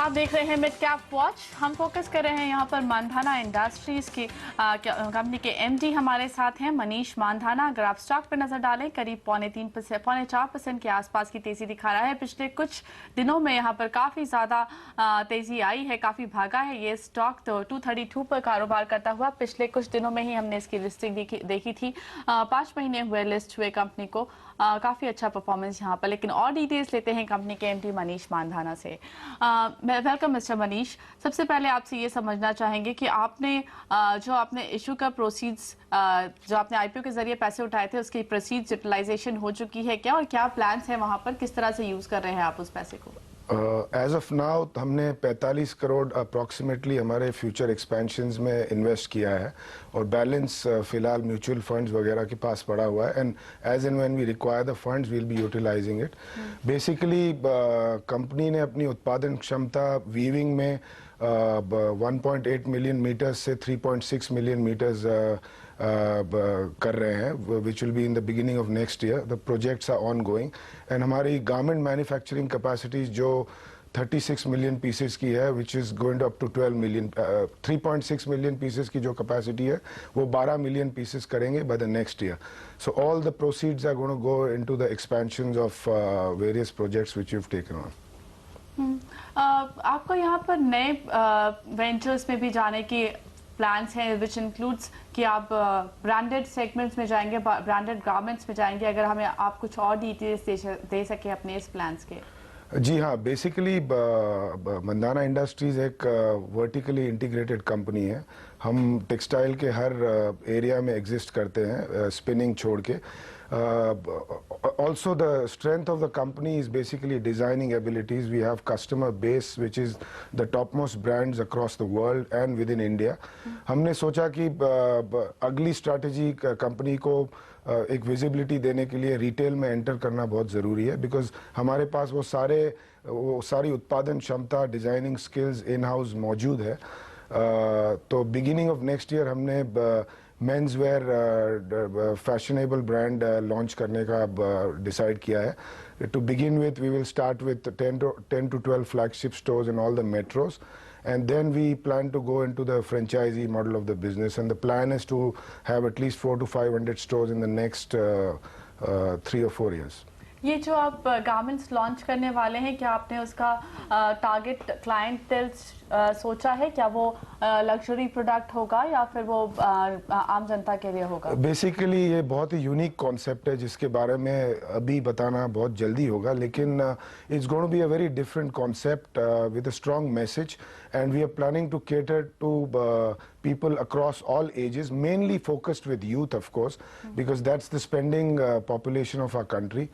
आप देख रहे हैं मिड कैप वॉच। हम फोकस कर रहे हैं यहाँ पर मानधाना इंडस्ट्रीज की कंपनी के एमडी हमारे साथ हैं मनीष मानधाना। अगर आप स्टॉक पर नजर डालें करीब 4% के आसपास की तेजी दिखा रहा है। पिछले कुछ दिनों में यहाँ पर काफी ज्यादा तेजी आई है, काफी भागा है ये स्टॉक। तो 232 पर कारोबार करता हुआ पिछले कुछ दिनों में ही हमने इसकी लिस्टिंग देखी थी। 5 महीने हुए लिस्ट हुए कंपनी को, काफी अच्छा परफॉर्मेंस यहाँ पर। लेकिन और डिटेल्स लेते हैं कंपनी के एमडी मनीष मानधाना से। Welcome mister Manish. सबसे पहले आपसे ये समझना चाहेंगे कि आपने जो आपने इशू का प्रोसीड्स, जो आपने आईपीओ के जरिए पैसे उठाए थे, उसकी प्रोसीड्स यूटिलाइजेशन हो चुकी है क्या, और क्या प्लान्स हैं वहां पर, किस तरह से यूज कर रहे हैं आप उस पैसे को? एज ऑफ नाउ हमने 45 करोड़ अप्रॉक्सीमेटली हमारे फ्यूचर एक्सपेंशंस में इन्वेस्ट किया है और बैलेंस फिलहाल म्यूचुअल फंड्स वगैरह के पास पड़ा हुआ है। And as and when we require the funds will be utilising it. Basically company ने अपनी उत्पादन क्षमता वीविंग में 1.8 मिलियन मीटर्स से 3.6 मिलियन मीटर्स कर रहे हैं, which will be in the beginning of next year. The projects are ongoing and हमारी गारमेंट मैन्युफैक्चरिंग कैपेसिटीज जो 36 मिलियन पीसेस की है, which is going up to 12 million, 3.6 million pieces की जो कैपेसिटी है वो 12 मिलियन पीसेस करेंगे by the next year. So all the proceeds are going to go into the expansions of various projects which you have taken on. आपको यहाँ पर नए ventures में भी जाने की प्लान्स हैं, विच इंक्लूड्स कि आप ब्रांडेड सेगमेंट्स में जाएंगे, ब्रांडेड गारमेंट्स में जाएंगे। अगर हमें आप कुछ और डिटेल्स दे सके अपने इस प्लान्स के। जी हाँ, बेसिकली मंदाना इंडस्ट्रीज एक वर्टिकली इंटीग्रेटेड कंपनी है। हम टेक्सटाइल के हर एरिया में एग्जिस्ट करते हैं, स्पिनिंग छोड़ के। Also the strength of the company is basically designing abilities. We have customer base which is the topmost brands across the world and within India. हमने सोचा कि अगली स्ट्रैटेजी कंपनी को एक विजिबिलिटी देने के लिए रिटेल में एंटर करना बहुत ज़रूरी है, बिकॉज हमारे पास वो सारी उत्पादन क्षमता, डिज़ाइनिंग स्किल्स इन हाउस मौजूद है। तो बिगिनिंग ऑफ नेक्स्ट ईयर हमने men's wear fashionable brand launch करने का डिसाइड किया है। To begin with we will start with 10 to 12 flagship stores in all the metros, and then we plan to go into the franchisee model of the business, and the plan is to have at least 400 to 500 stores in the next 3 or 4 years. ये जो आप garments launch करने वाले हैं, क्या आपने उसका target clientele सोचा है? क्या वो लग्जरी प्रोडक्ट होगा या फिर वो आम जनता के लिए होगा? बेसिकली ये बहुत ही यूनिक कॉन्सेप्ट है जिसके बारे में अभी बताना बहुत जल्दी होगा, लेकिन it's going to be a very different concept with a strong message, and we are planning to cater to people across all ages, mainly focused with youth, of course, because that's the spending population of our country.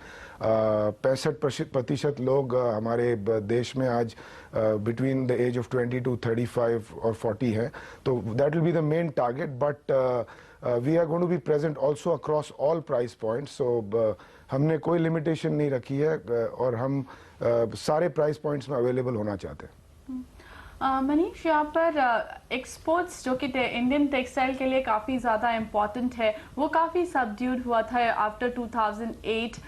65% लोग हमारे देश में आज between the age of 20 to 35 or 40 हैं, तो that will be the main target, but we are going to be present also across all price points. So हमने कोई limitation नहीं रखी है और हम सारे price points में available होना चाहते हैं। मनीष, यहाँ पर एक्सपोर्ट्स जो कि इंडियन टेक्सटाइल के लिए काफ़ी ज़्यादा इम्पॉर्टेंट है, वो काफ़ी सबड्यूड हुआ था आफ्टर 2008,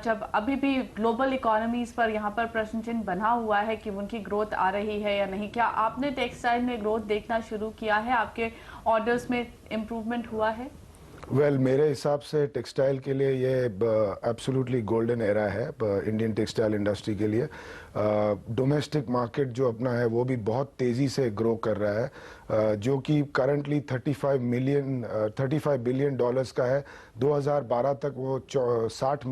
जब अभी भी ग्लोबल इकोनॉमीज पर यहाँ पर प्रश्न चिन्ह बना हुआ है कि उनकी ग्रोथ आ रही है या नहीं। क्या आपने टेक्सटाइल में ग्रोथ देखना शुरू किया है? आपके ऑर्डर्स में इम्प्रूवमेंट हुआ है? वेल, मेरे हिसाब से टेक्सटाइल के लिए ये एब्सोल्युटली गोल्डन एरा है इंडियन टेक्सटाइल इंडस्ट्री के लिए। डोमेस्टिक मार्केट जो अपना है वो भी बहुत तेज़ी से ग्रो कर रहा है, जो कि करंटली 35 बिलियन डॉलर्स का है। 2012 तक वो 60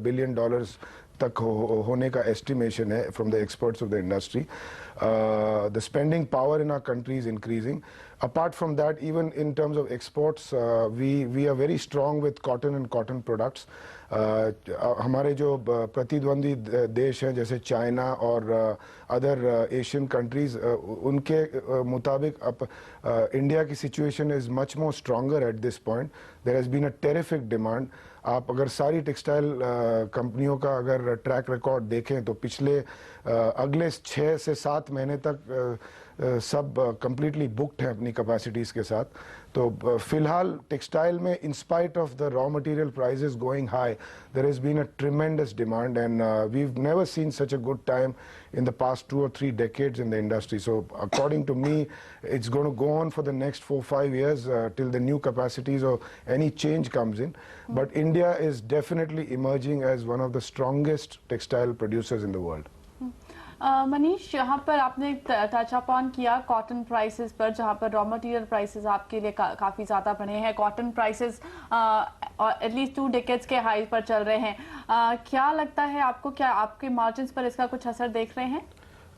बिलियन डॉलर्स तक होने का एस्टिमेशन है from the experts of the industry. The spending power in our country is increasing. Apart from that, even in terms of exports, we are very strong with cotton and cotton products. हमारे जो प्रतिद्वंदी देश हैं जैसे China और other Asian countries, उनके मुताबिक India की situation is much more stronger at this point. There has been a terrific demand. आप अगर सारी टेक्सटाइल कंपनियों का अगर ट्रैक रिकॉर्ड देखें तो पिछले अगले 6 से 7 महीने तक सब कंप्लीटली बुक्ड हैं अपनी कैपेसिटीज़ के साथ। तो फिलहाल टेक्सटाइल में in spite of the raw material prices going high there has been a tremendous demand and we've never seen such a good time in the past 2 or 3 decades in the industry. So according to me, it's going to go on for the next 4-5 years till the new capacities or any change comes in. But India is definitely emerging as one of the strongest textile producers in the world. Manish, यहाँ पर आपने touch upon किया cotton prices पर, जहाँ पर raw material prices आपके लिए काफ़ी ज़्यादा बढ़े हैं। कॉटन प्राइसेस एटलीस्ट 2 डेकेड्स के हाई पर चल रहे हैं। क्या लगता है आपको, क्या आपके मार्जिन्स पर इसका कुछ असर देख रहे हैं?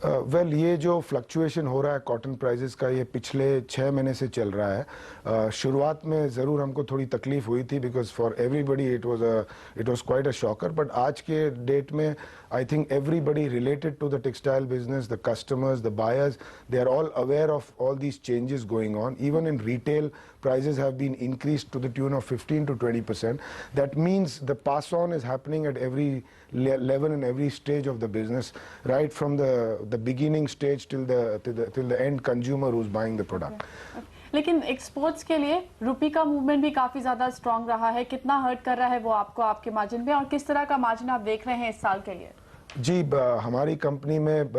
वेल ये जो फ्लक्चुएशन हो रहा है कॉटन प्राइसेस का, ये पिछले 6 महीने से चल रहा है। शुरुआत में ज़रूर हमको थोड़ी तकलीफ हुई थी because for everybody it was quite a shocker, but आज के डेट में I think everybody related to the textile business, the customers, the buyers, they are all aware of all these changes going on. Even in retail, prices have been increased to the tune of 15 to 20%. That means the pass on is happening at every level and every stage of the business, right from the beginning stage till the end consumer who's buying the product. Okay. लेकिन exports के लिए रुपी का movement भी काफी ज्यादा strong रहा है। कितना हर्ट कर रहा है वो आपको आपके मार्जिन पे, और किस तरह का मार्जिन आप देख रहे हैं इस साल के लिए? जी, हमारी कंपनी में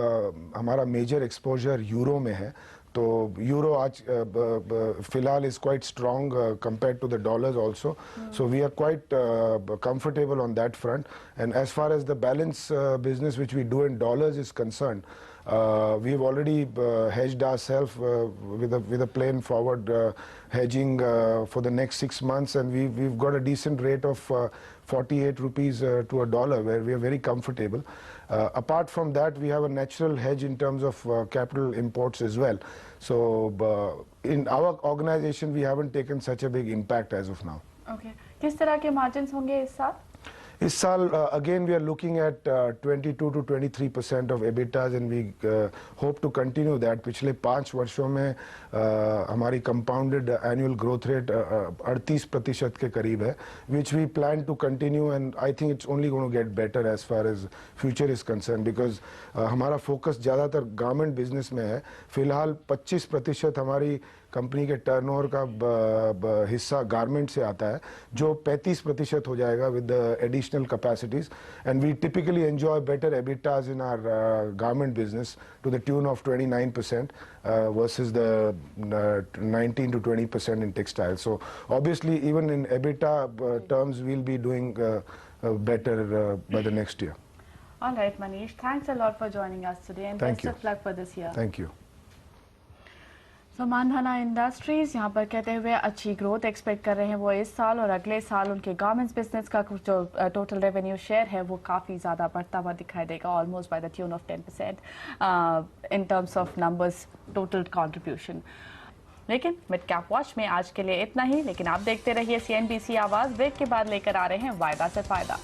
हमारा मेजर एक्सपोजर यूरो में है, तो यूरो आज फिलहाल is quite strong compare to the dollars also, so we are quite comfortable on that front. And as far as the balance business which we do in dollars is concern, we've already hedged ourselves with a plain forward hedging for the next 6 months, and we've got a decent rate of 48 rupees to a dollar, where we are very comfortable. Apart from that, we have a natural hedge in terms of capital imports as well. So in our organization, we haven't taken such a big impact as of now. Okay. किस तरह के margins होंगे इस साल? इस साल again we are looking at 22 to 23% of EBITDAs, and we hope to continue that. पिछले 5 वर्षों में हमारी compounded annual growth rate 38% के करीब है, which we plan to continue, and I think it's only going to get better as far as future is concerned, because हमारा focus ज़्यादातर garment business में है। फिलहाल 25% हमारी कंपनी के टर्नओवर का हिस्सा गारमेंट से आता है, जो 35% हो जाएगा with additional capacities, and we typically enjoy better EBITDAs in our garment business to the tune of 29% versus the 19 to 20% in textile. So obviously even in EBITDA terms we'll be doing better by the next year. All right, Manish, thanks a lot for joining us today, and Thank best you. of luck for this year. Thank you. तो Mandhana industries यहाँ पर कहते हुए अच्छी growth expect कर रहे हैं वो इस साल, और अगले साल उनके गारमेंट्स बिजनेस का जो टोटल रेवेन्यू शेयर है वो काफ़ी ज़्यादा बढ़ता हुआ दिखाई देगा, almost by the tune of 10% in terms of numbers total contribution. लेकिन मिड कैप वॉच में आज के लिए इतना ही, लेकिन आप देखते रहिए CNBC आवाज़। ब्रेक के बाद लेकर आ रहे हैं वायदा से फ़ायदा।